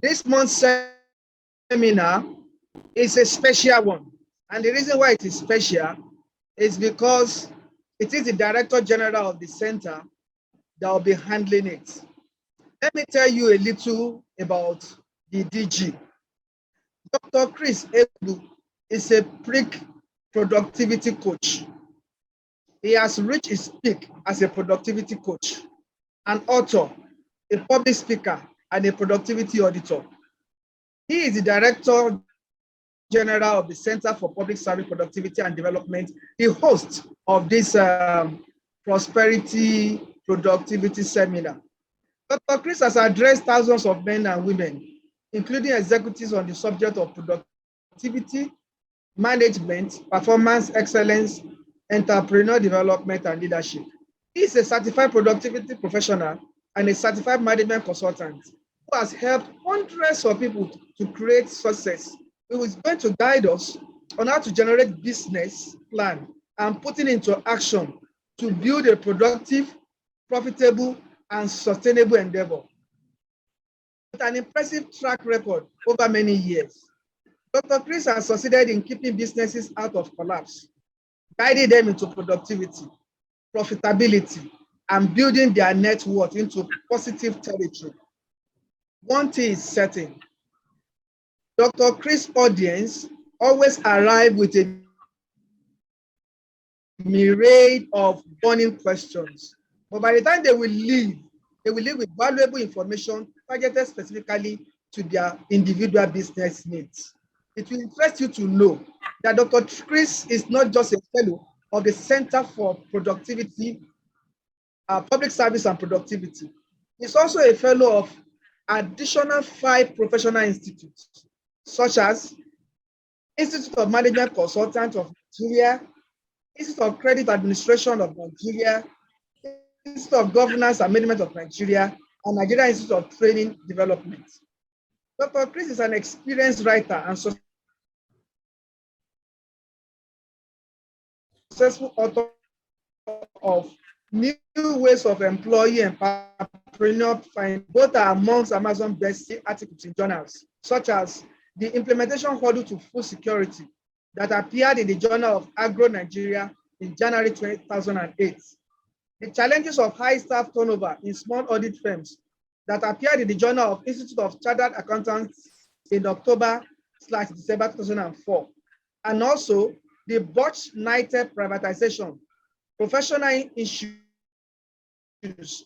This month's seminar is a special one. And the reason why it is special is because it is the Director General of the center that will be handling it. Let me tell you a little about the DG. Dr. Chris Ebu is a peak productivity coach. He has reached his peak as a productivity coach, an author, a public speaker, and a productivity auditor. He is the Director General of the Center for Public Service Productivity and Development, the host of this Prosperity Productivity Seminar. Dr. Chris has addressed thousands of men and women, including executives, on the subject of productivity, management, performance excellence, entrepreneur development, and leadership. He is a certified productivity professional and a certified management consultant who has helped hundreds of people to create success. He is going to guide us on how to generate business plan and put it into action to build a productive, profitable, and sustainable endeavor. With an impressive track record over many years, Dr. Chris has succeeded in keeping businesses out of collapse, guiding them into productivity, profitability, and building their net worth into positive territory. One thing is certain, Dr. Chris' audience always arrive with a myriad of burning questions. But by the time they will leave with valuable information targeted specifically to their individual business needs. It will interest you to know that Dr. Chris is not just a fellow of the Center for Productivity, Public Service and Productivity. He's also a fellow of additional 5 professional institutes, such as Institute of Management Consultants of Nigeria, Institute of Credit Administration of Nigeria, Institute of Governance and Management of Nigeria, and Nigeria Institute of Training Development. Dr. Chris is an experienced writer and successful author of New Ways of Employee Empowerment, both are amongst Amazon best-selling articles in journals, such as The Implementation Hurdle to Food Security, that appeared in the Journal of Agro Nigeria in January 2008. The Challenges of High Staff Turnover in Small Audit Firms, that appeared in the Journal of Institute of Chartered Accountants in October/December 2004. And also the Botched-Knighted Privatization, Professional Issues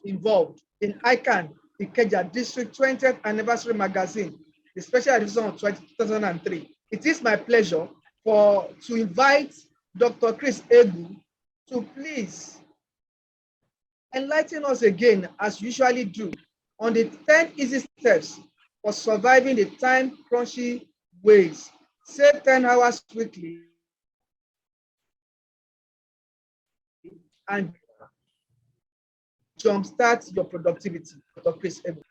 Involved in ICANN Ikeja District 20th Anniversary Magazine, the special edition of 2003. It is my pleasure to invite Dr. Chris Ebu to please enlighten us again, as you usually do, on the 10 easy steps for surviving the time-crunchy ways. Save 10 hours weekly and jumpstart your productivity. Dr. Chris Ebu.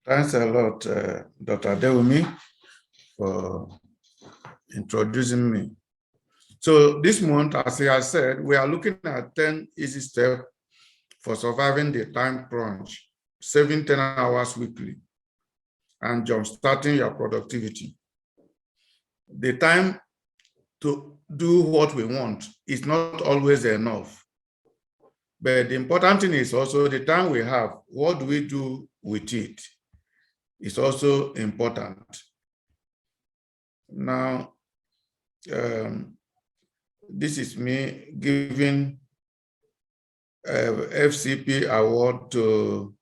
Thanks a lot, Dr. Dewumi, for introducing me. So this month, as I said, we are looking at 10 easy steps for surviving the time crunch, saving 10 hours weekly, and jumpstarting your productivity. The time to do what we want is not always enough. But the important thing is also the time we have, what do we do with it? It's also important. Now, this is me giving FCP award to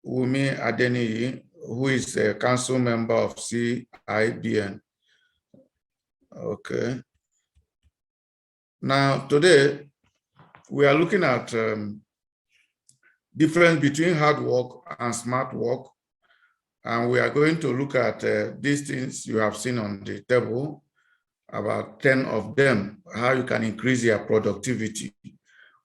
Wumi Adeniyi, who is a council member of CIBN. Okay. Now, today, we are looking at difference between hard work and smart work. And we are going to look at these things you have seen on the table, about 10 of them, how you can increase your productivity.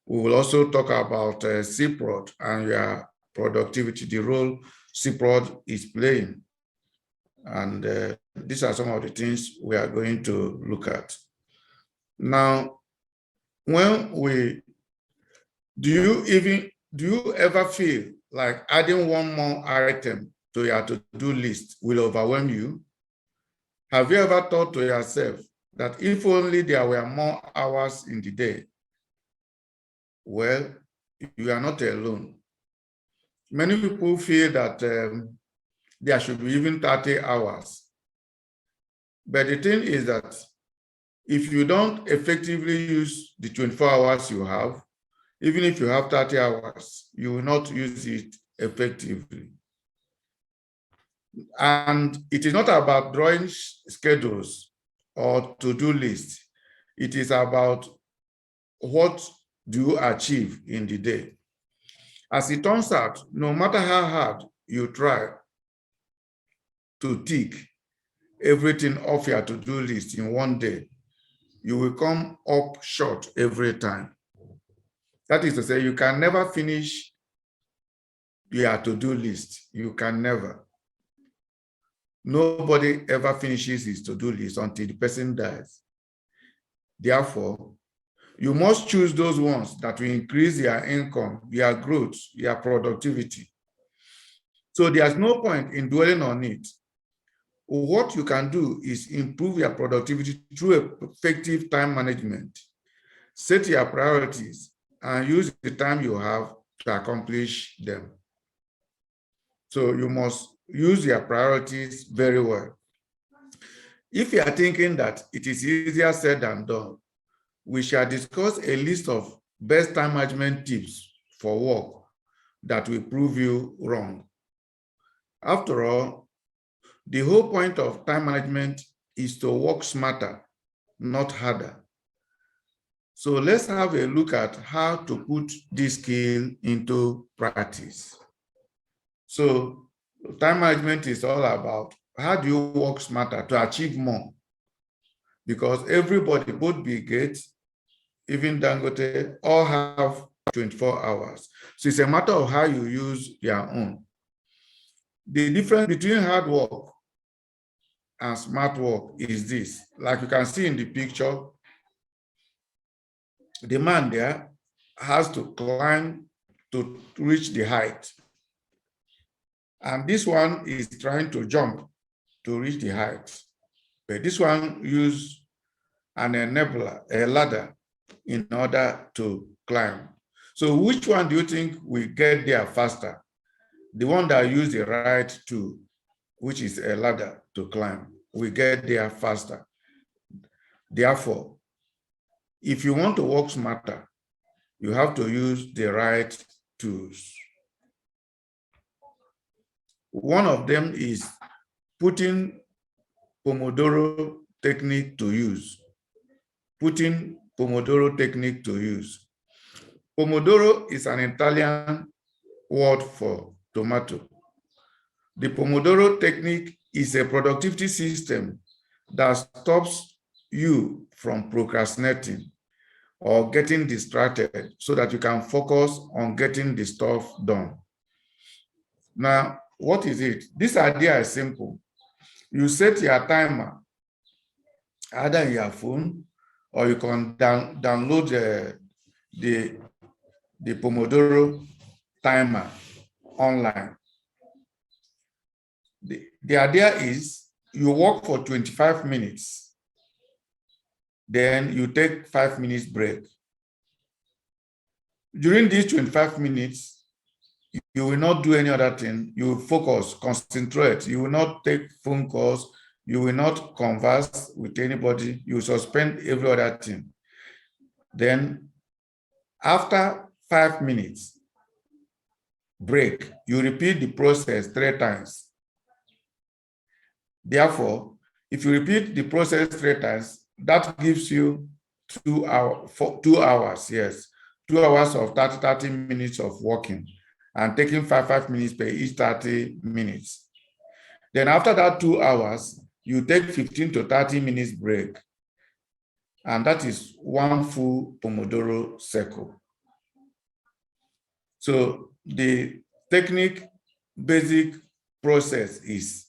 We will also talk about CeProd and your productivity, the role CeProd is playing. And these are some of the things we are going to look at. Now, do you ever feel like adding one more item to your to-do list will overwhelm you? Have you ever thought to yourself that if only there were more hours in the day? Well, you are not alone. Many people feel that there should be even 30 hours. But the thing is that if you don't effectively use the 24 hours you have, even if you have 30 hours, you will not use it effectively. And it is not about drawing schedules or to-do lists. It is about what do you achieve in the day. As it turns out, no matter how hard you try to tick everything off your to-do list in one day, you will come up short every time. That is to say, you can never finish your to-do list. You can never. Nobody ever finishes his to-do list until the person dies. Therefore, you must choose those ones that will increase your income, your growth, your productivity. So there's no point in dwelling on it. What you can do is improve your productivity through effective time management. Set your priorities and use the time you have to accomplish them. So you must use your priorities very well. If you are thinking that it is easier said than done, we shall discuss a list of best time management tips for work that will prove you wrong. After all, the whole point of time management is to work smarter, not harder. So let's have a look at how to put this skill into practice. So time management is all about how do you work smarter to achieve more? Because everybody, both Bill Gates, even Dangote, all have 24 hours. So it's a matter of how you use your own. The difference between hard work and smart work is this. Like you can see in the picture, the man there has to climb to reach the height. And this one is trying to jump to reach the height. But this one used an enabler, a ladder, in order to climb. So which one do you think will get there faster? The one that used the right tool, which is a ladder to climb, will get there faster. Therefore, if you want to work smarter, you have to use the right tools. One of them is putting Pomodoro technique to use. Putting Pomodoro technique to use. Pomodoro is an Italian word for tomato. The Pomodoro technique is a productivity system that stops you from procrastinating or getting distracted so that you can focus on getting the stuff done. Now, what is it? This idea is simple. You set your timer either in your phone or you can download the Pomodoro timer online. The idea is you work for 25 minutes, then you take 5 minutes break. During these 25 minutes, you will not do any other thing. You will focus, concentrate. You will not take phone calls. You will not converse with anybody. You will suspend every other thing. Then after 5 minutes break, you repeat the process 3 times. Therefore, if you repeat the process 3 times, that gives you 2 hours, yes. 2 hours of 30 minutes of working and taking 5 minutes per each 30 minutes. Then after that 2 hours, you take 15 to 30 minutes break. And that is 1 full Pomodoro cycle. So the technique basic process is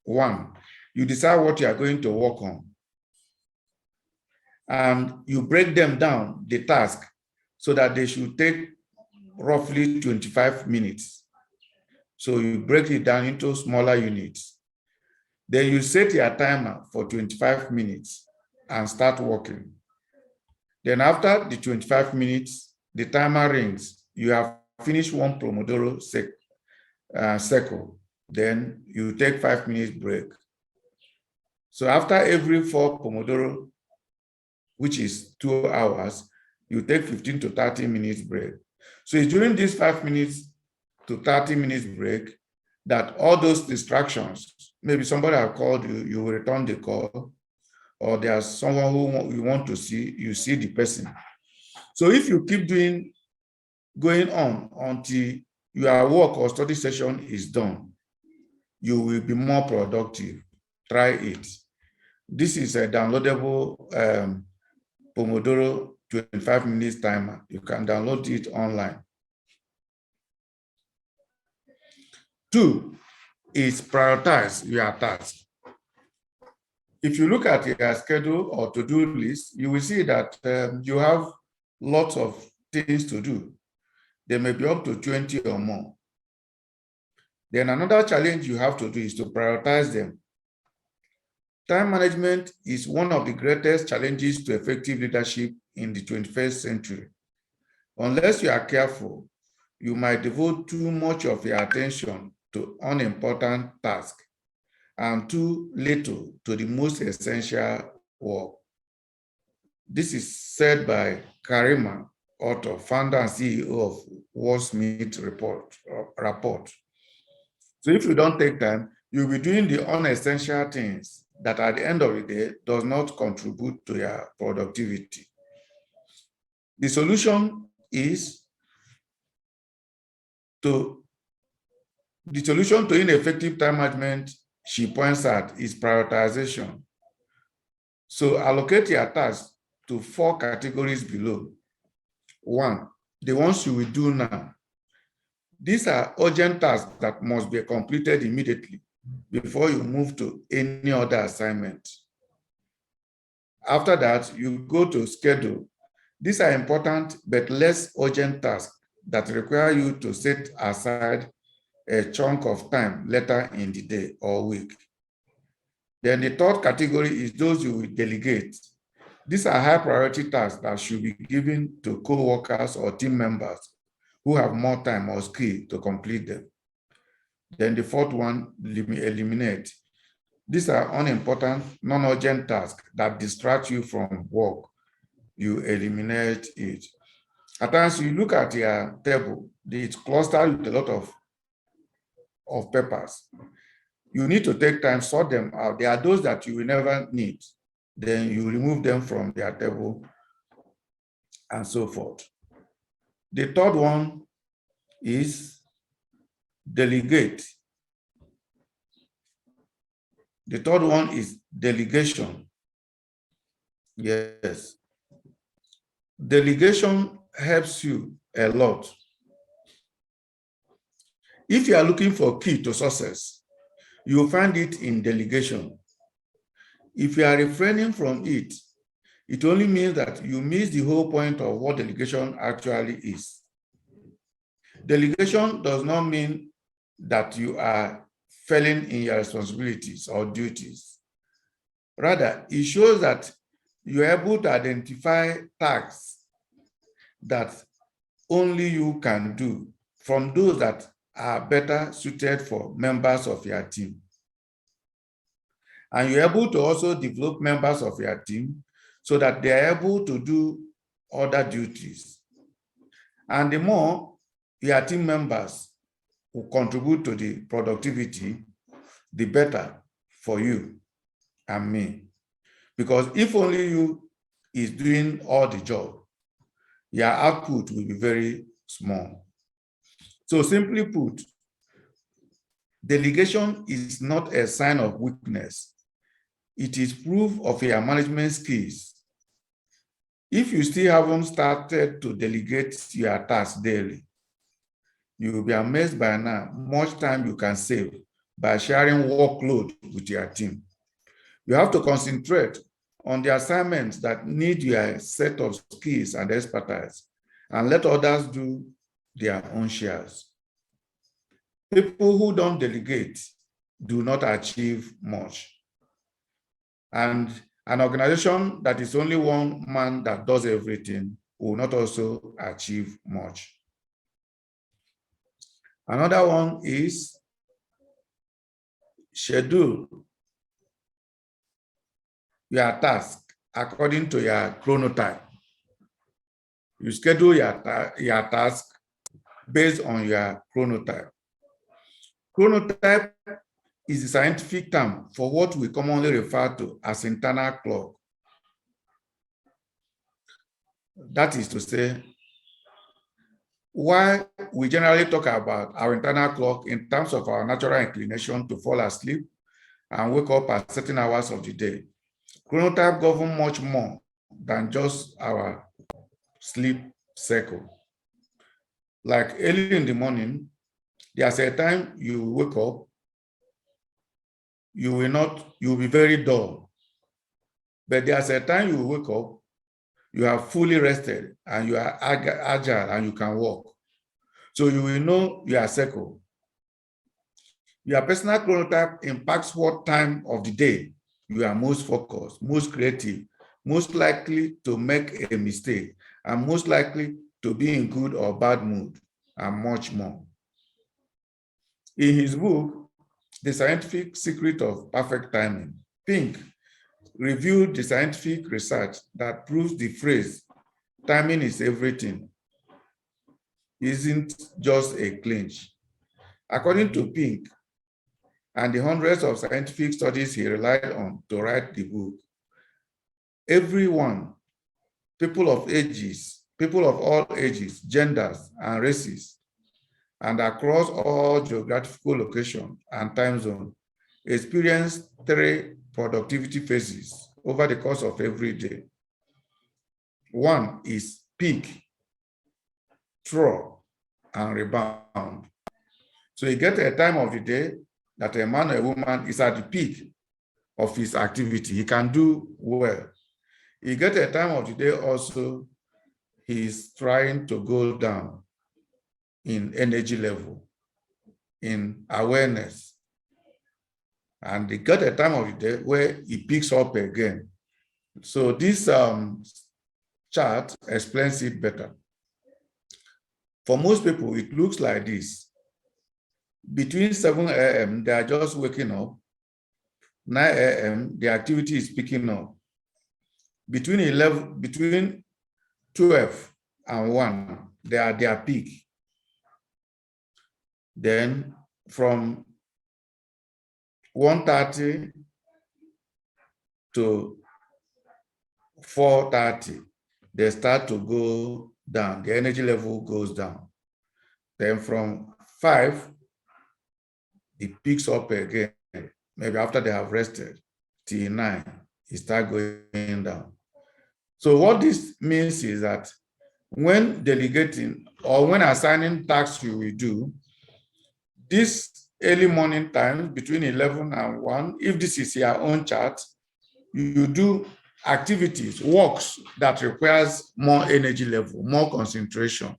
1, you decide what you are going to work on. And you break them down, the task, so that they should take roughly 25 minutes. So you break it down into smaller units. Then you set your timer for 25 minutes and start working. Then after the 25 minutes, the timer rings. You have finished one Pomodoro cycle. Then you take 5 minutes break. So after every 4 Pomodoro, which is 2 hours, you take 15 to 30 minutes break. So it's during this 5 minutes to 30 minutes break that all those distractions, maybe somebody have called you, you will return the call, or there's someone who you want to see, you see the person. So if you keep going on until your work or study session is done, you will be more productive. Try it. This is a downloadable Pomodoro 25 minutes timer. You can download it online. 2 is prioritize your task. If you look at your schedule or to-do list, you will see that you have lots of things to do. There may be up to 20 or more. Then another challenge you have to do is to prioritize them. Time management is one of the greatest challenges to effective leadership in the 21st century. Unless you are careful, you might devote too much of your attention to unimportant tasks and too little to the most essential work. This is said by Karima, author, founder, and CEO of Wordsmith Report. So if you don't take time, you'll be doing the unessential things that at the end of the day does not contribute to your productivity. The solution to ineffective time management, she points out, is prioritization. So allocate your tasks to 4 categories below. 1, the ones you will do now. These are urgent tasks that must be completed immediately before you move to any other assignment. After that, you go to schedule. These are important but less urgent tasks that require you to set aside a chunk of time later in the day or week. Then the 3rd category is those you will delegate. These are high priority tasks that should be given to co-workers or team members who have more time or skill to complete them. Then the 4th one, eliminate. These are unimportant, non-urgent tasks that distract you from work. You eliminate it. At times, you look at your table, it's clustered with a lot of papers. You need to take time, sort them out. There are those that you will never need. Then you remove them from their table and so forth. The 3rd one is delegate. The 3rd one is delegation. Yes. Delegation helps you a lot. If you are looking for key to success, you will find it in delegation. If you are refraining from it, it only means that you miss the whole point of what delegation actually is. Delegation does not mean that you are failing in your responsibilities or duties. Rather, it shows that you are able to identify tasks that only you can do from those that are better suited for members of your team. And you're able to also develop members of your team so that they are able to do other duties. And the more your team members who contribute to the productivity, the better for you and me. Because if only you is doing all the job, your output will be very small. So simply put, delegation is not a sign of weakness. It is proof of your management skills. If you still haven't started to delegate your tasks daily, you will be amazed by now much time you can save by sharing workload with your team. You have to concentrate on the assignments that need your set of skills and expertise, and let others do their own shares. People who don't delegate do not achieve much. And an organization that is only one man that does everything will not also achieve much. Another one is schedule your task according to your chronotype. You schedule your task based on your chronotype. Chronotype is a scientific term for what we commonly refer to as internal clock. That is to say, while we generally talk about our internal clock in terms of our natural inclination to fall asleep and wake up at certain hours of the day, chronotype governs much more than just our sleep cycle. Like early in the morning, there's a time you wake up, you will be very dull. But there's a time you wake up, you are fully rested and you are agile and you can walk. So you will know your cycle. Your personal chronotype impacts what time of the day you are most focused, most creative, most likely to make a mistake, and most likely to be in good or bad mood, and much more. In his book, The Scientific Secret of Perfect Timing, Pink reviewed the scientific research that proves the phrase, timing is everything, isn't just a clinch. According to Pink, and the hundreds of scientific studies he relied on to write the book, everyone, people of all ages, genders, and races, and across all geographical locations and time zones, experience 3 productivity phases over the course of every day. One is peak, trough, and rebound. So you get a time of the day that a man or a woman is at the peak of his activity. He can do well. You get a time of the day also, he's trying to go down in energy level, in awareness. And you get a time of the day where he picks up again. So this chart explains it better. For most people, it looks like this. Between 7 a.m., they are just waking up. 9 a.m., the activity is picking up. Between 12 and 1, they are their peak. Then from 1:30 to 4:30, they start to go down. The energy level goes down. Then from 5, it picks up again. Maybe after they have rested, till 9, it starts going down. So what this means is that when delegating or when assigning tasks you will do, this early morning time between 11 and 1, if this is your own chart, you do activities, works that requires more energy level, more concentration.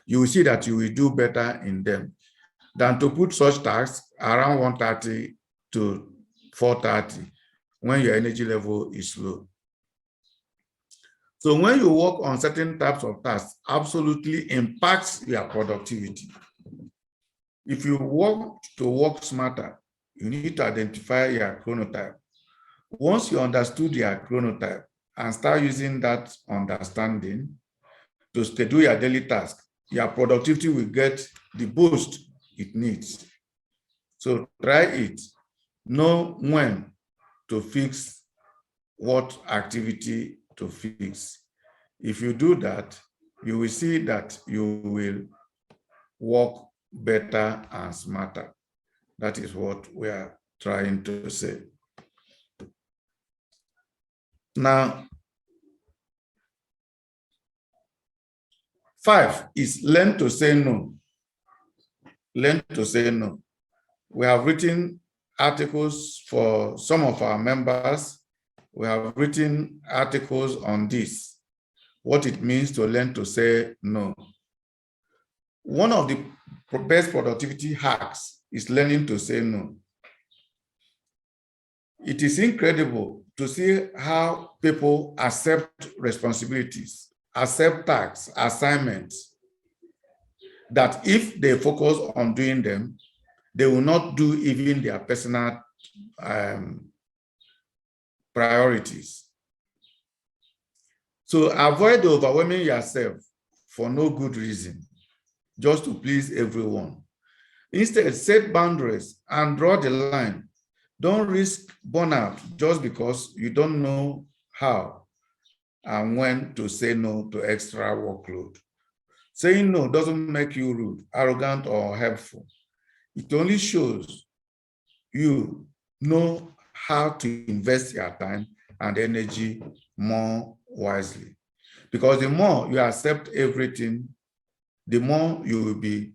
You will see that you will do better in them than to put such tasks around 1:30 to 4:30 when your energy level is low. So when you work on certain types of tasks, absolutely impacts your productivity. If you want to work smarter, you need to identify your chronotype. Once you understood your chronotype and start using that understanding to schedule your daily task, your productivity will get the boost it needs. So try it. Know when to fix what activity to fix. If you do that, you will see that you will work better and smarter. That is what we are trying to say. Now, 5 is learn to say no. Learn to say no. We have written articles for some of our members. We have written articles on this, what it means to learn to say no. One of the best productivity hacks is learning to say no. It is incredible to see how people accept responsibilities, accept tasks, assignments, that if they focus on doing them, they will not do even their personal priorities. So avoid overwhelming yourself for no good reason, just to please everyone. Instead, set boundaries and draw the line. Don't risk burnout just because you don't know how and when to say no to extra workload. Saying no doesn't make you rude, arrogant, or helpful. It only shows you know how to invest your time and energy more wisely. Because the more you accept everything, the more you will be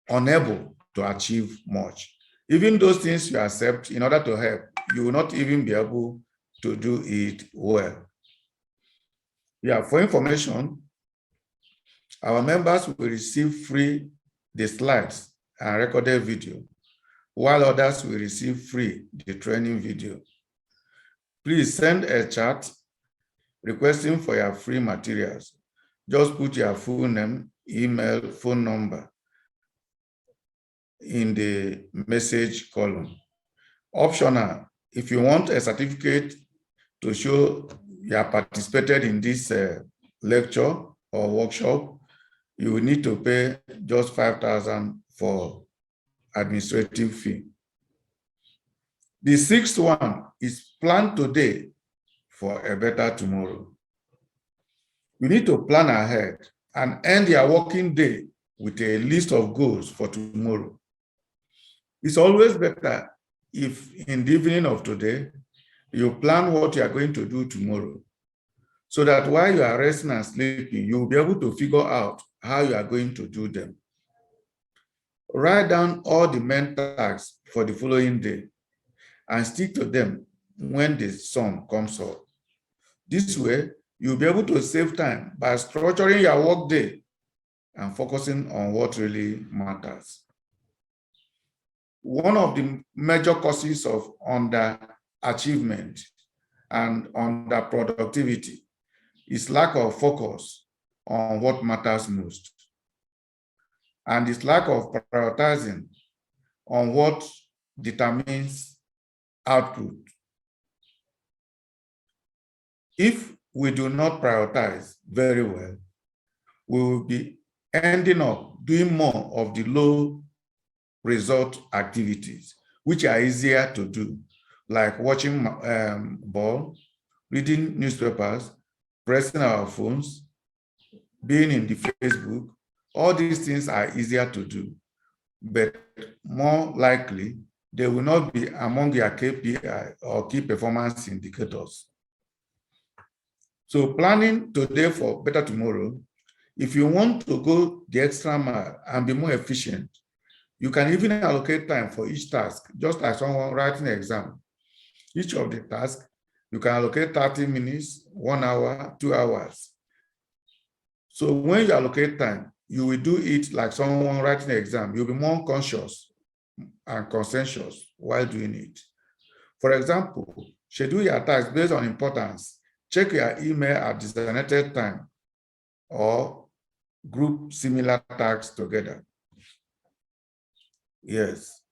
unable to achieve much. Even those things you accept in order to help, you will not even be able to do it well. Yeah, for information, our members will receive free the slides and recorded video, while others will receive free the training video. Please send a chat requesting for your free materials. Just put your full name, email, phone number in the message column. Optional, if you want a certificate to show you have participated in this lecture or workshop, you will need to pay just 5,000 for administrative fee. The sixth one is plan today for a better tomorrow. You need to plan ahead and end your working day with a list of goals for tomorrow. It's always better if in the evening of today, you plan what you are going to do tomorrow, so that while you are resting and sleeping, you'll be able to figure out how you are going to do them. Write down all the main tasks for the following day and stick to them when the sun comes up. This way, you'll be able to save time by structuring your work day and focusing on what really matters. One of the major causes of underachievement and underproductivity is lack of focus on what matters most, and it's lack of prioritizing on what determines output. If we do not prioritize very well, we will be ending up doing more of the low result activities, which are easier to do, like watching ball, reading newspapers, pressing our phones, being in the Facebook. All these things are easier to do, but more likely, they will not be among your KPI or key performance indicators. So planning today for better tomorrow, if you want to go the extra mile and be more efficient, you can even allocate time for each task, just like someone writing an exam. Each of the tasks, you can allocate 30 minutes, 1 hour, 2 hours. So when you allocate time, you will do it like someone writing an exam. You'll be more conscious and conscientious while doing it. For example, schedule your tasks based on importance. Check your email at designated time or group similar tasks together. Yes.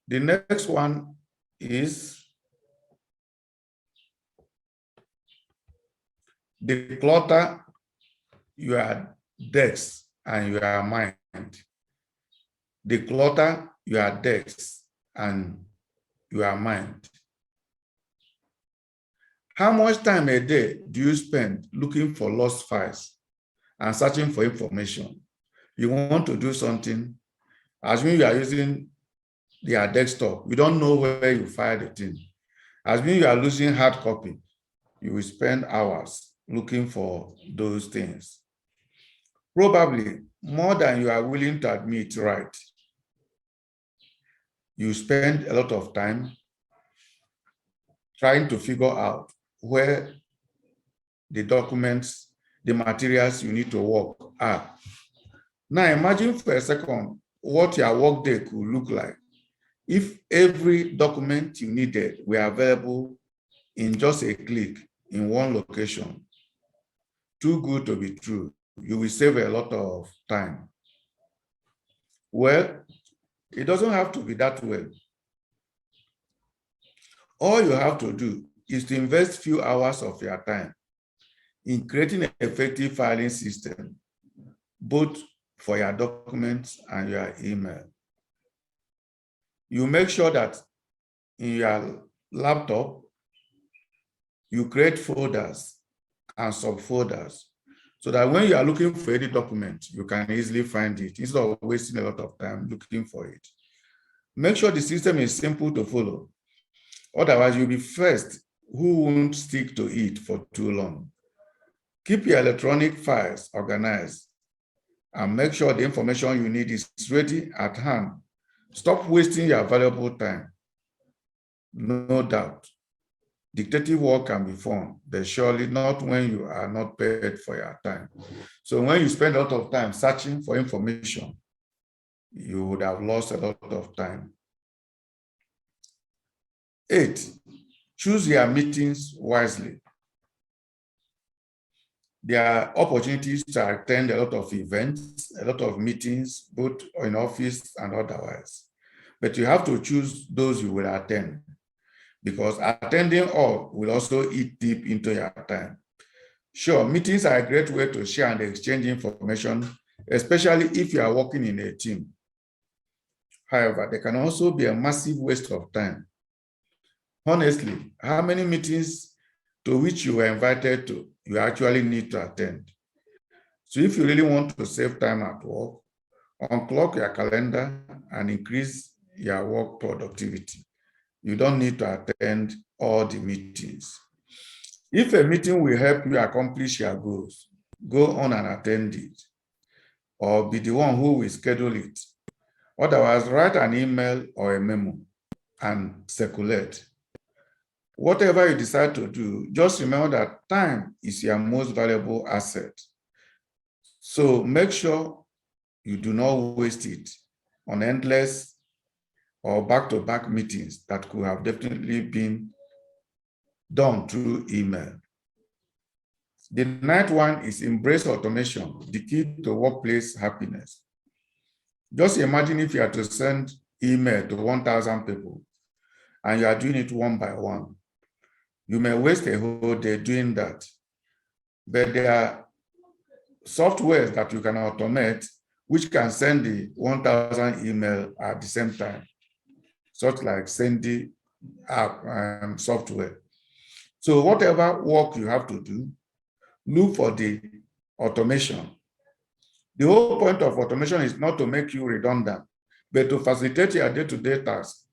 The next one is declutter your desk and your mind. Declutter your desk and your mind. How much time a day do you spend looking for lost files and searching for information? You want to do something, assuming you are using their desktop, you don't know where you filed the thing. Assuming you are losing hard copy, you will spend hours looking for those things. Probably more than you are willing to admit, right? You spend a lot of time trying to figure out where the documents, the materials you need to work are. Now imagine for a second what your workday could look like if every document you needed were available in just a click in one location. Too good to be true. You will save a lot of time. Well, it doesn't have to be that way. All you have to do is to invest few hours of your time in creating an effective filing system, both for your documents and your email. You make sure that in your laptop, you create folders and subfolders so that when you are looking for any document, you can easily find it instead of wasting a lot of time looking for it. Make sure the system is simple to follow. Otherwise, you'll be first who won't stick to it for too long. Keep your electronic files organized and make sure the information you need is ready at hand. Stop wasting your valuable time. No doubt, dictative work can be fun, but surely not when you are not paid for your time. So when you spend a lot of time searching for information, you would have lost a lot of time. 8, choose your meetings wisely. There are opportunities to attend a lot of events, a lot of meetings, both in office and otherwise. But you have to choose those you will attend, because attending all will also eat deep into your time. Sure, meetings are a great way to share and exchange information, especially if you are working in a team. However, they can also be a massive waste of time. Honestly, how many meetings to which you were invited to, you actually need to attend? So if you really want to save time at work, unclock your calendar and increase your work productivity. You don't need to attend all the meetings. If a meeting will help you accomplish your goals, go on and attend it, or be the one who will schedule it. Otherwise, write an email or a memo and circulate. Whatever you decide to do, just remember that time is your most valuable asset. So make sure you do not waste it on endless or back-to-back meetings that could have definitely been done through email. The 9th one is embrace automation, the key to workplace happiness. Just imagine if you are to send email to 1,000 people and you are doing it one by one. You may waste a whole day doing that. But there are softwares that you can automate which can send the 1,000 email at the same time, such like Sending app software. So whatever work you have to do, look for the automation. The whole point of automation is not to make you redundant, but to facilitate your day-to-day tasks.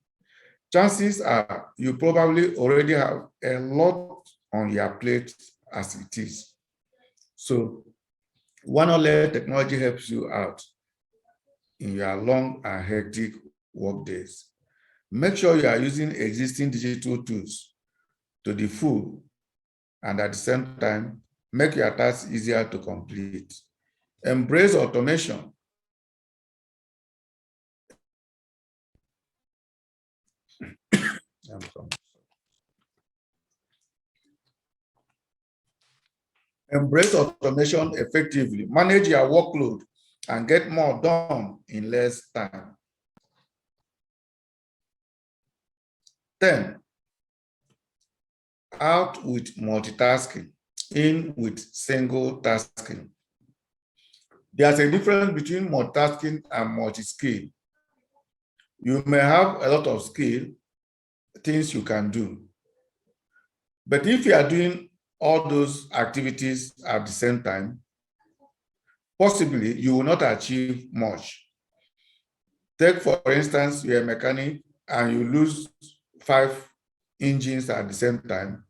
Chances are you probably already have a lot on your plate as it is. So why not let technology help you out in your long and hectic work days? Make sure you are using existing digital tools to the full, and at the same time, make your tasks easier to complete. Embrace automation. Embrace automation effectively. Manage your workload and get more done in less time. 10, out with multitasking, in with single tasking. There's a difference between multitasking and multi-skill. You may have a lot of skill, things you can do. But if you are doing all those activities at the same time, possibly you will not achieve much. Take, for instance, you're a mechanic and you lose 5 engines at the same time,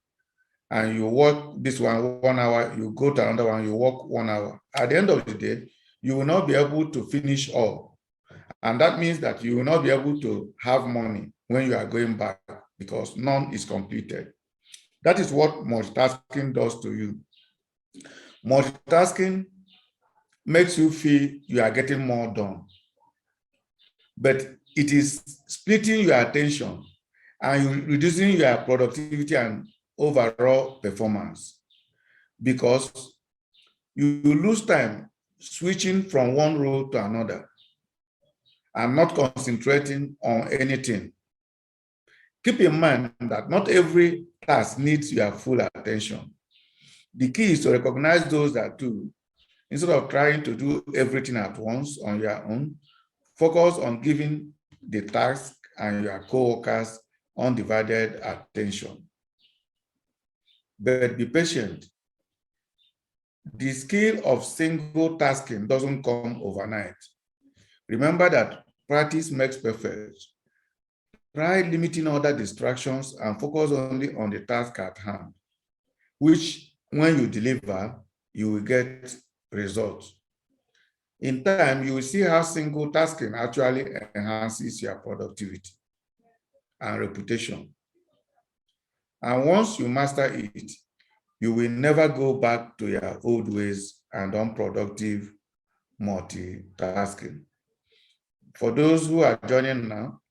and you work this one 1 hour, you go to another one, you work 1 hour. At the end of the day, you will not be able to finish all. And that means that you will not be able to have money when you are going back because none is completed. That is what multitasking does to you. Multitasking makes you feel you are getting more done. But it is splitting your attention and reducing your productivity and overall performance, because you lose time switching from one role to another and not concentrating on anything. Keep in mind that not every task needs your full attention. The key is to recognize those that do. Instead of trying to do everything at once on your own, focus on giving the task and your co-workers undivided attention. But be patient. The skill of single tasking doesn't come overnight. Remember that practice makes perfect. Try limiting other distractions and focus only on the task at hand, which when you deliver, you will get results. In time, you will see how single tasking actually enhances your productivity and reputation. And once you master it, you will never go back to your old ways and unproductive multitasking. For those who are joining now,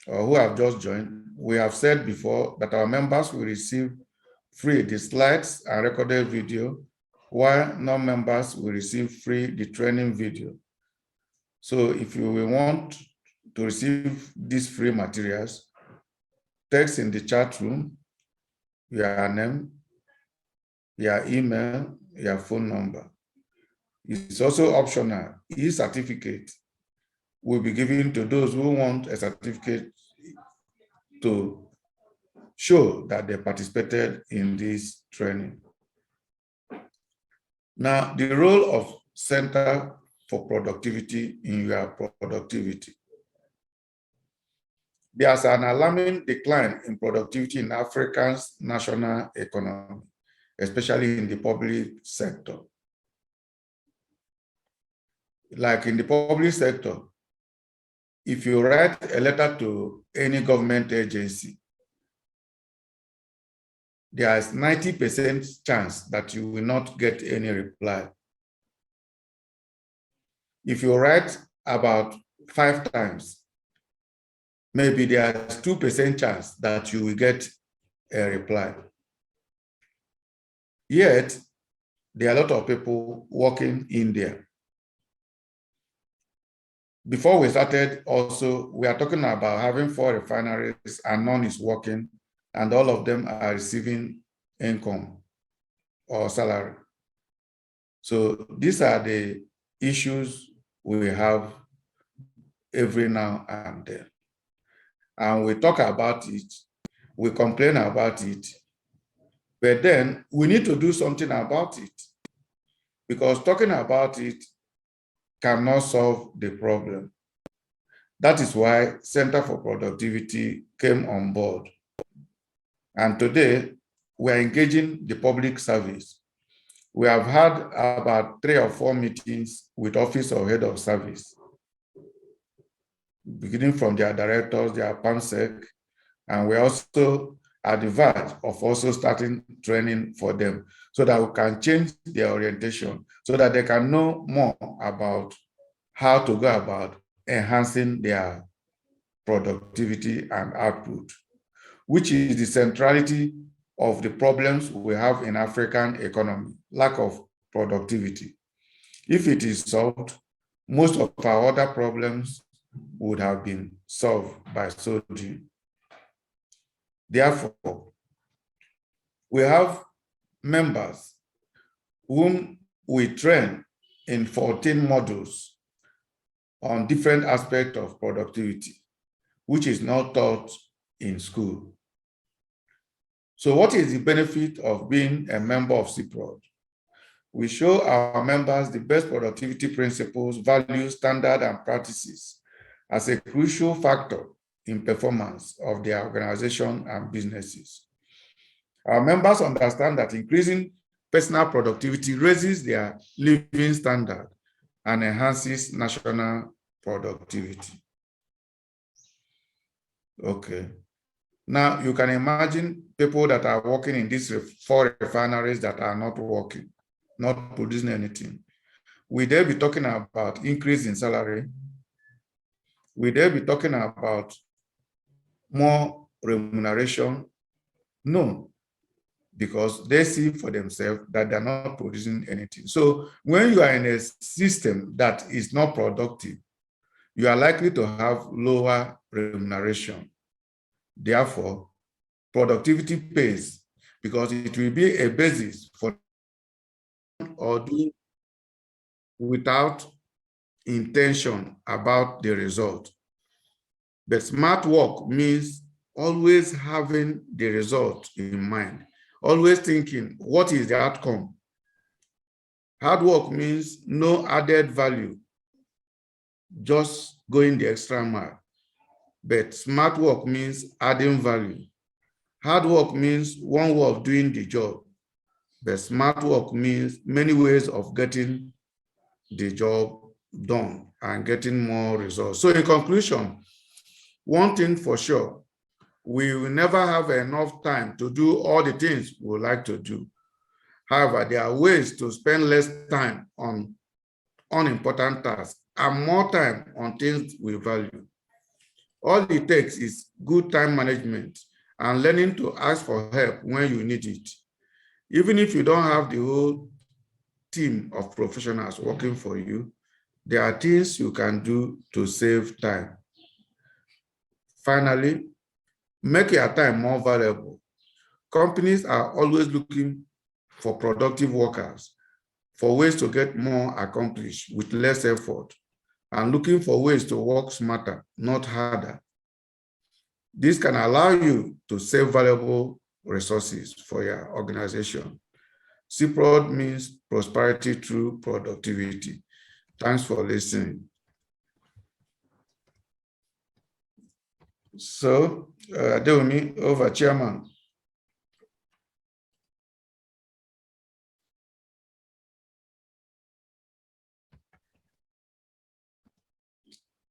or who have just joined, we have said before that our members will receive free the slides and recorded video, while non-members will receive free the training video. So if you will want to receive these free materials, text in the chat room your name, your email, your phone number. It's also optional. E-certificate will be given to those who want a certificate to show that they participated in this training. Now, the role of Center for Productivity in your productivity. There's an alarming decline in productivity in Africa's national economy, especially in the public sector. Like in the public sector, if you write a letter to any government agency, there is 90% chance that you will not get any reply. If you write about 5 times, maybe there is 2% chance that you will get a reply. Yet, there are a lot of people working in there. Before we started, also, we are talking about having 4 refineries and none is working, and all of them are receiving income or salary. So these are the issues we have every now and then. And we talk about it, we complain about it, but then we need to do something about it, because talking about it cannot solve the problem. That is why Center for Productivity came on board. And today, we are engaging the public service. We have had about 3 or 4 meetings with Office of Head of Service, beginning from their directors, their PAMSEC, and we also at the verge of also starting training for them so that we can change their orientation so that they can know more about how to go about enhancing their productivity and output, which is the centrality of the problems we have in African economy, lack of productivity. If it is solved, most of our other problems would have been solved by so doing. Therefore, we have members whom we train in 14 modules on different aspects of productivity, which is not taught in school. So what is the benefit of being a member of CeProd? We show our members the best productivity principles, values, standards, and practices as a crucial factor in performance of their organization and businesses. Our members understand that increasing personal productivity raises their living standard and enhances national productivity. Okay. Now you can imagine people that are working in these 4 refineries that are not working, not producing anything. Will they be talking about increase in salary? Will they be talking about more remuneration? No, because they see for themselves that they're not producing anything. So when you are in a system that is not productive, you are likely to have lower remuneration. Therefore, productivity pays because it will be a basis for or doing without intention about the result. But smart work means always having the result in mind, always thinking, what is the outcome? Hard work means no added value, just going the extra mile. But smart work means adding value. Hard work means one way of doing the job, but smart work means many ways of getting the job done and getting more results. So in conclusion, one thing for sure, we will never have enough time to do all the things we would like to do. However, there are ways to spend less time on unimportant tasks and more time on things we value. All it takes is good time management and learning to ask for help when you need it. Even if you don't have the whole team of professionals working for you, there are things you can do to save time. Finally, make your time more valuable. Companies are always looking for productive workers, for ways to get more accomplished with less effort, and looking for ways to work smarter, not harder. This can allow you to save valuable resources for your organization. CeProd means prosperity through productivity. Thanks for listening. So, Adewumi, over, Chairman.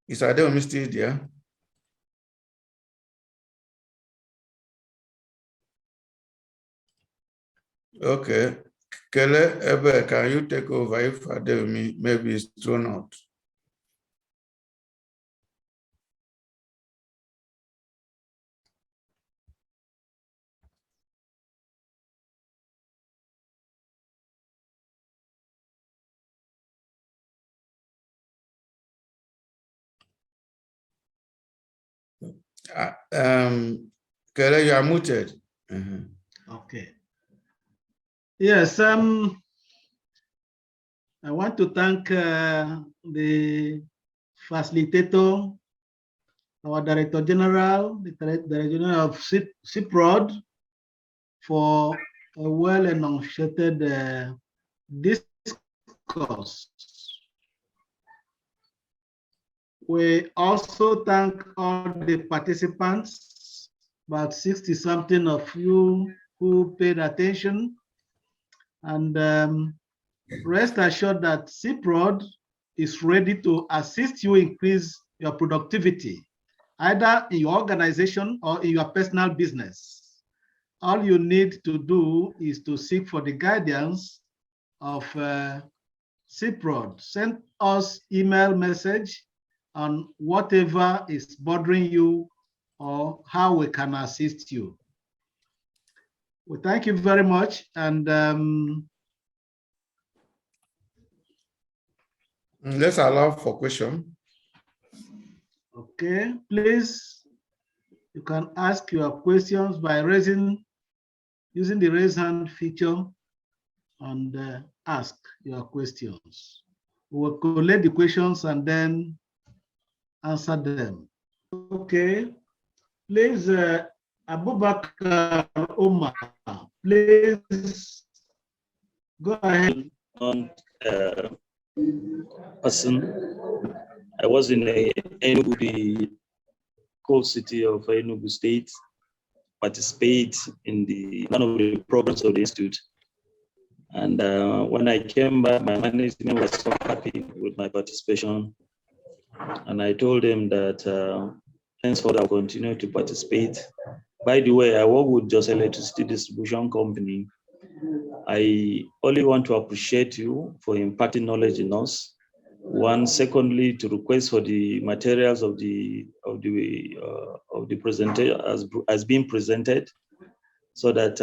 Is Adewumi still there? Okay. Kele, Ebe, can you take over if Adewumi maybe is thrown out? Kele, you are muted. Okay. Yes, I want to thank the facilitator, our Director General, the Director General of CeProd, for a well enunciated discourse. We also thank all the participants, about 60-something of you who paid attention. And rest assured that CeProd is ready to assist you increase your productivity, either in your organization or in your personal business. All you need to do is to seek for the guidance of CeProd. Send us email message on whatever is bothering you or how we can assist you. Well, thank you very much. And let's allow for question. Okay, please, you can ask your questions by using the raise hand feature and ask your questions. We will collect the questions and then answer them. Okay, please, Abubakar Omar, please go ahead. I was in Enugu, the cold city of Enugu State, participate in one of the programs of the institute. And when I came back, my management was so happy with my participation. And I told them that henceforth I'll continue to participate. By the way, I work with Just Electricity Distribution Company, I only want to appreciate you for imparting knowledge in us. One, secondly, to request for the materials of the presentation as being presented, so that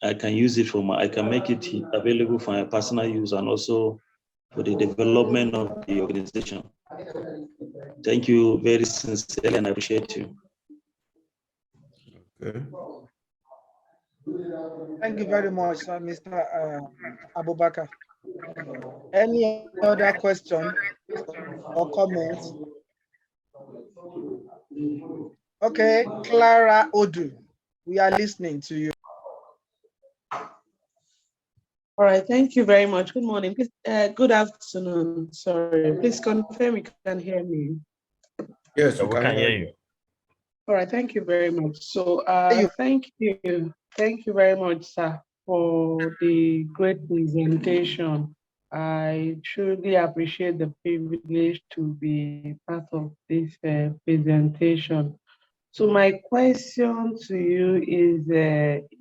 I can use it I can make it available for my personal use and also for the development of the organization. Thank you very sincerely, and I appreciate you. Okay. Thank you very much, Mr. Abubakar. Any other question or comments? Okay, Clara Odu, we are listening to you. All right, thank you very much. Good morning. Good afternoon. Sorry, please confirm you can hear me. Yes, we can hear you. All right, thank you very much. So thank you very much, sir, for the great presentation. I truly appreciate the privilege to be part of this presentation. So my question to you is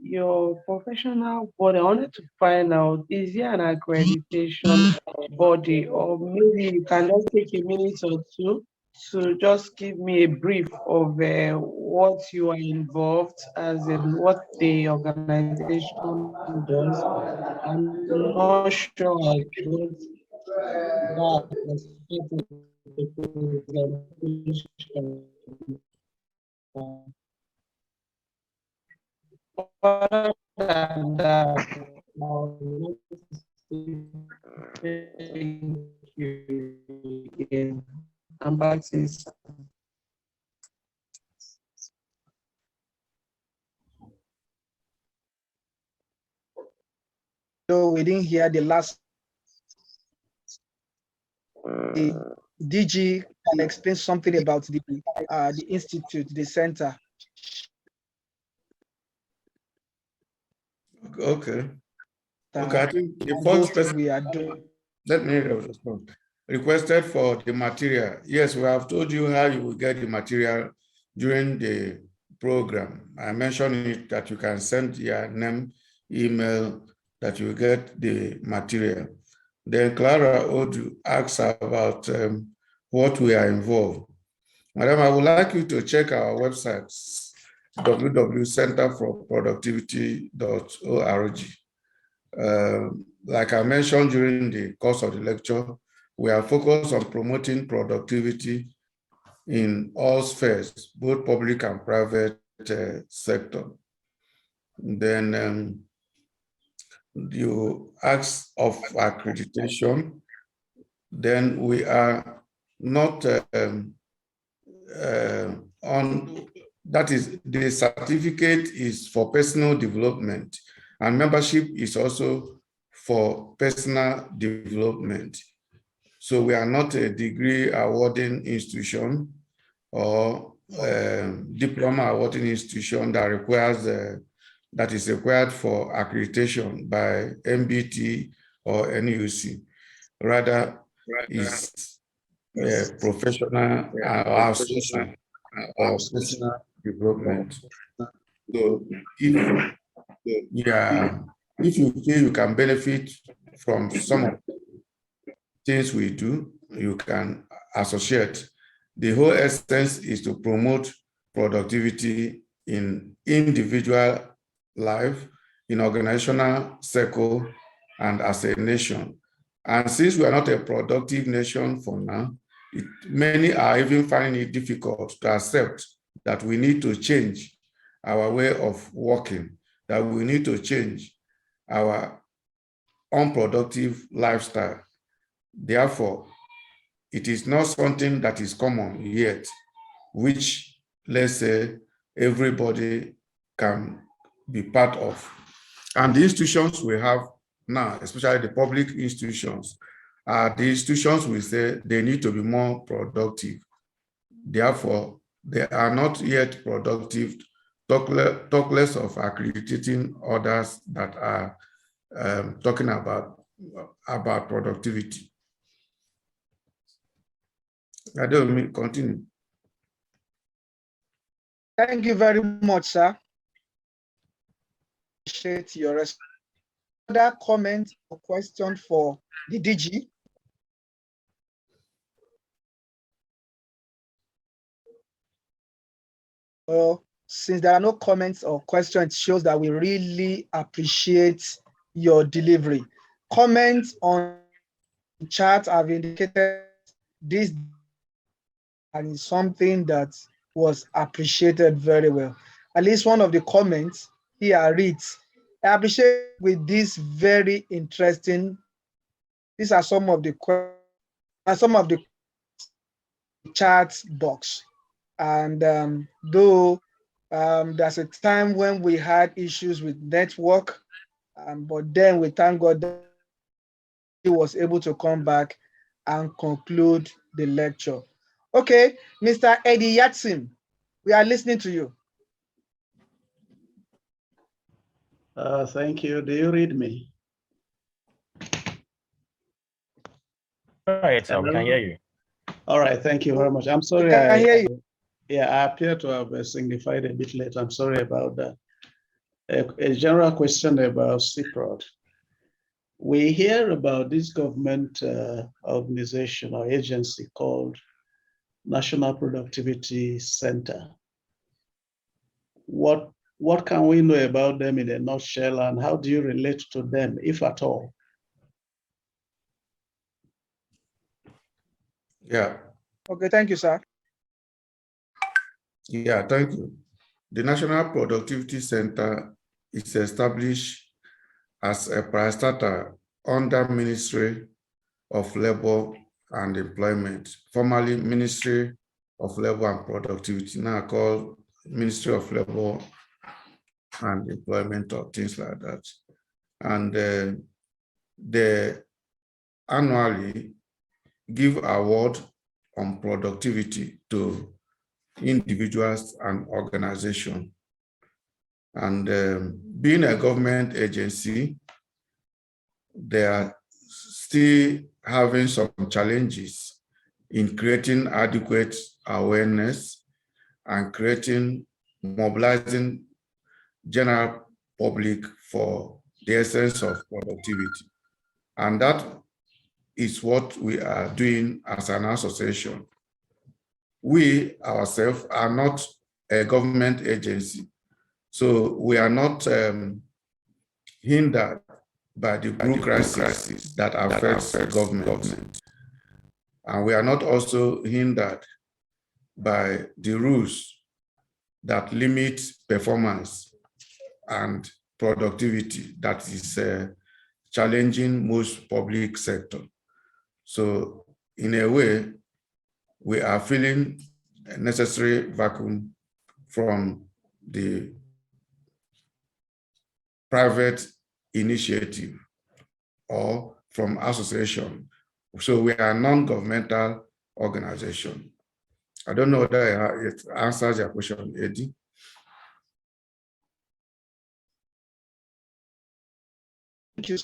your professional body. I wanted to find out, is there an accreditation body, or maybe you can just take a minute or two to just give me a brief of what you are involved, as in what the organization does. I'm not sure I got that aspect of the presentation. Other than that, thank you again. I'm back to So we didn't hear the last. The DG can explain something about the institute, the center. Okay. Okay, I think the first person we are doing. Let me respond. Requested for the material. Yes, we have told you how you will get the material during the program. I mentioned it that you can send your name, email, that you get the material. Then Clara Odu asks about what we are involved. Madam, I would like you to check our websites, www.centerforproductivity.org. Like I mentioned during the course of the lecture, we are focused on promoting productivity in all spheres, both public and private sector. Then you ask of accreditation. Then we are not that is, the certificate is for personal development, and membership is also for personal development. So we are not a degree awarding institution or diploma awarding institution that requires that is required for accreditation by MBT or NUC. Rather, is professional association or personal development. So if you feel you can benefit from some of the things we do, you can associate. The whole essence is to promote productivity in individual life, in organizational circle, and as a nation. And since we are not a productive nation for now, many are even finding it difficult to accept that we need to change our way of working, that we need to change our unproductive lifestyle. Therefore, it is not something that is common yet, which, let's say, everybody can be part of. And the institutions we have now, especially the public institutions, are the institutions we say they need to be more productive. Therefore, they are not yet productive, talk less of accrediting others that are talking about productivity. I don't mean continue. Thank you very much, sir. Appreciate your response. other comments or questions for the DG? Well, since there are no comments or questions, it shows that we really appreciate your delivery. Comments on the chat have indicated this and is something that was appreciated very well. At least one of the comments here reads, I appreciate with this very interesting. These are some of the chat box. And though there's a time when we had issues with network, but then we thank God that he was able to come back and conclude the lecture. Okay, Mr. Eddie Yatsim, we are listening to you. Thank you. Do you read me? All right, so we can hear you. All right, thank you very much. I'm sorry. We can hear you. Yeah, I appear to have signified a bit late. I'm sorry about that. A general question about CeProd. We hear about this government organization or agency called National Productivity Center. What can we know about them in a nutshell, and how do you relate to them, if at all? Yeah. Okay, thank you, sir. Yeah, thank you. The National Productivity Center is established as a parastatal under Ministry of Labor and Employment, formerly Ministry of Labor and Productivity, now called Ministry of Labor and Employment or things like that. And they annually give award on productivity to individuals and organizations. And being a government agency, they are still having some challenges in creating adequate awareness and mobilizing general public for the essence of productivity. And that is what we are doing as an association. We ourselves are not a government agency, so we are not hindered by the bureaucracies that affects government. And we are not also hindered by the rules that limit performance and productivity that is challenging most public sector. So in a way, we are feeling a necessary vacuum from the private initiative or from association. So we are a non-governmental organization. I don't know whether it answers your question, Eddie. Thank you.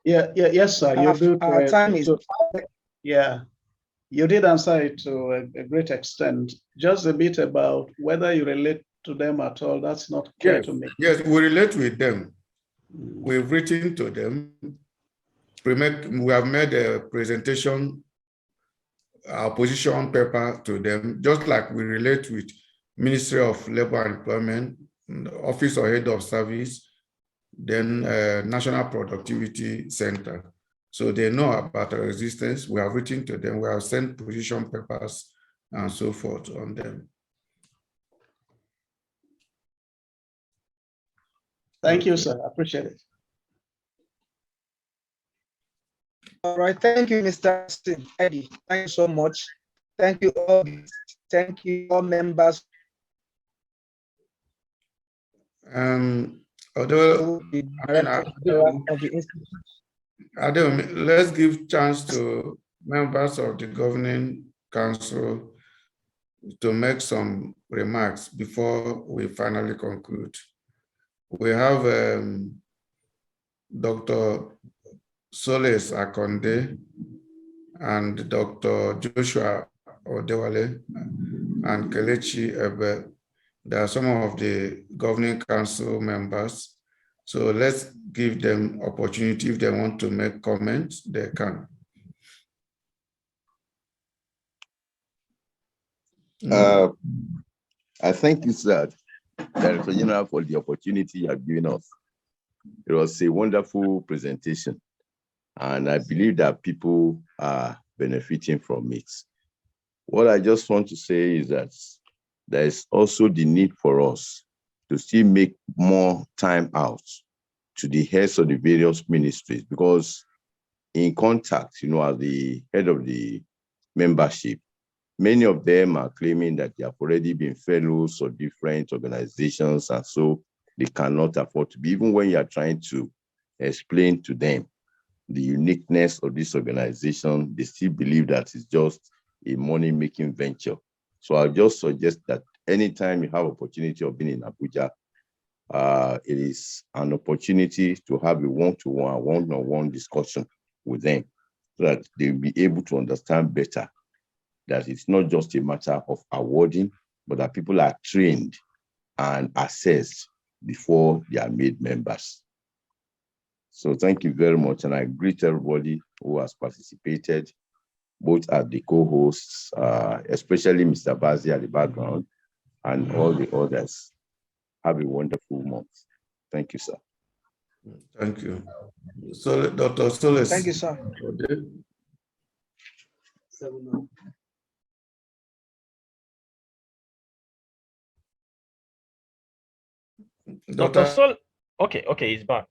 Yes, sir. You do. Our time is. Yeah, you did answer it to a great extent. Just a bit about whether you relate to them at all. That's not clear to me. Yes, we relate with them. We've written to them. We have made a presentation, our position paper to them, just like we relate with Ministry of Labor and Employment, Office or Head of Service, then National Productivity Center. So they know about our existence. We have written to them. We have sent position papers and so forth on them. Thank you, sir. I appreciate it. All right, thank you, Mr. Eddie. Thank you so much. Thank you all. Thank you all members. Although of the institute. Let's give chance to members of the governing council to make some remarks before we finally conclude. We have Dr. Solis Akonde and Dr. Joshua Odewale and Kelechi Ebe There are some of the governing council members. So let's give them opportunity. If they want to make comments, they can. I thank you, sir, Director General, for the opportunity you have given us. It was a wonderful presentation, and I believe that people are benefiting from it. What I just want to say is that there is also the need for us to still make more time out to the heads of the various ministries, because in contact, as the head of the membership, many of them are claiming that they have already been fellows of different organizations, and so they cannot afford to be. Even when you are trying to explain to them the uniqueness of this organization, they still believe that it's just a money-making venture. So I just suggest that anytime you have opportunity of being in Abuja, it is an opportunity to have a one-on-one discussion with them, so that they'll be able to understand better that it's not just a matter of awarding, but that people are trained and assessed before they are made members. So thank you very much. And I greet everybody who has participated, both as the co-hosts, especially Mr. Bazi at the background, and all the others. Have a wonderful month. Thank you, sir. Thank you. So, Dr. Solis. Thank you, sir. Dr. Sol, okay, he's back.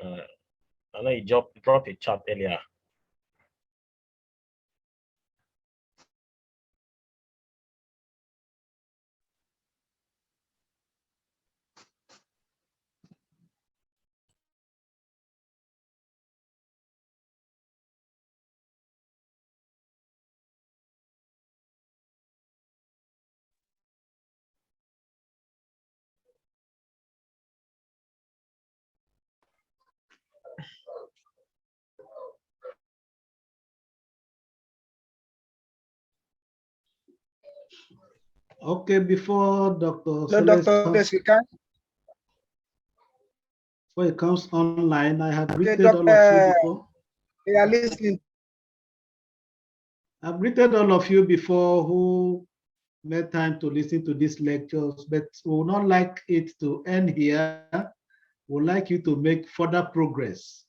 I know he dropped a chat earlier. Okay, before Dr. No, Dr. Before he comes online, I have okay, greeted all of you before. We are listening. I've greeted all of you before who made time to listen to these lectures, but we would not like it to end here. We would like you to make further progress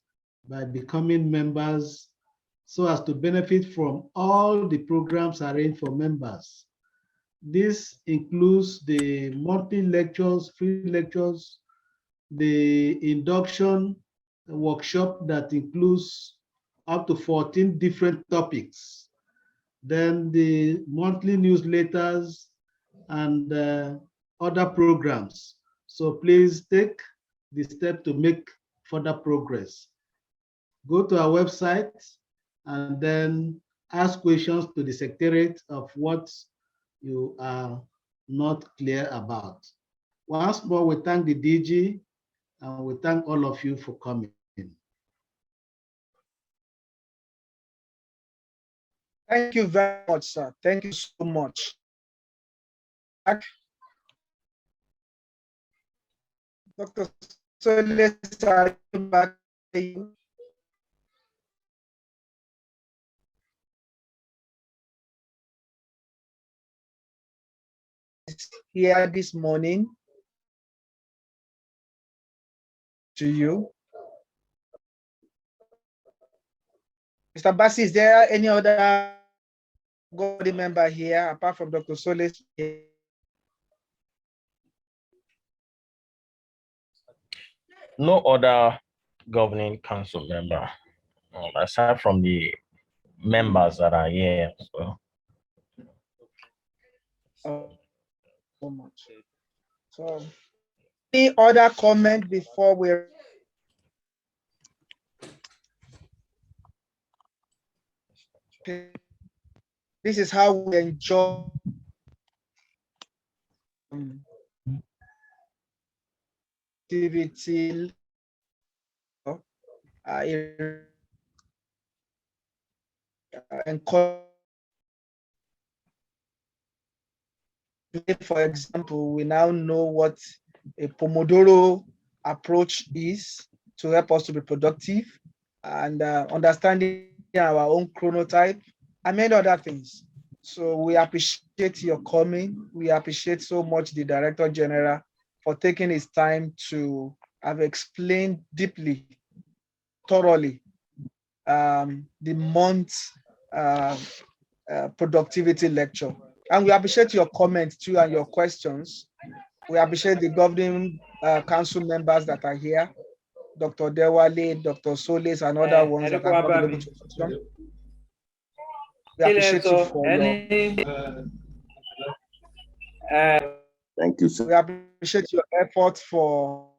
by becoming members so as to benefit from all the programs arranged for members. This includes the monthly lectures, free lectures, the induction workshop that includes up to 14 different topics, then the monthly newsletters and other programs. So please take the step to make further progress. Go to our website and then ask questions to the Secretariat of what you are not clear about. Once more, we thank the DG and we thank all of you for coming. Thank you very much, sir. Thank you so much. Dr. Solis, are you back? Here this morning to you. Mr. Bassi, is there any other body member here apart from Dr. Solis? No other governing council member, aside from the members that are here. So much. So, any other comment before we? This is how we enjoy activity. for example, we now know what a Pomodoro approach is to help us to be productive, and understanding our own chronotype and many other things. So we appreciate your coming. We appreciate so much the Director General for taking his time to have explained deeply, thoroughly, the month productivity lecture. And we appreciate your comments too and your questions. We appreciate the governing council members that are here, Dr. Dewale, Dr. Solis, and other ones that are not able to function. We appreciate you for Thank you, sir. we appreciate your effort for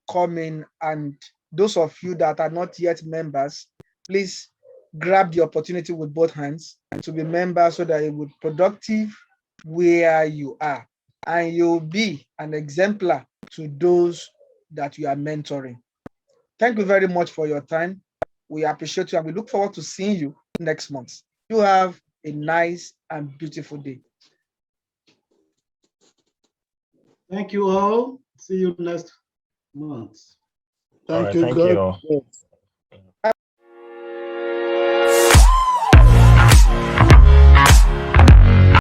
coming, and those of you that are not yet members, please grab the opportunity with both hands to be members so that you will be productive where you are, and you'll be an exemplar to those that you are mentoring. Thank you very much for your time. We appreciate you and we look forward to seeing you next month. You have a nice and beautiful day. Thank you all. See you next month. All right, thank you.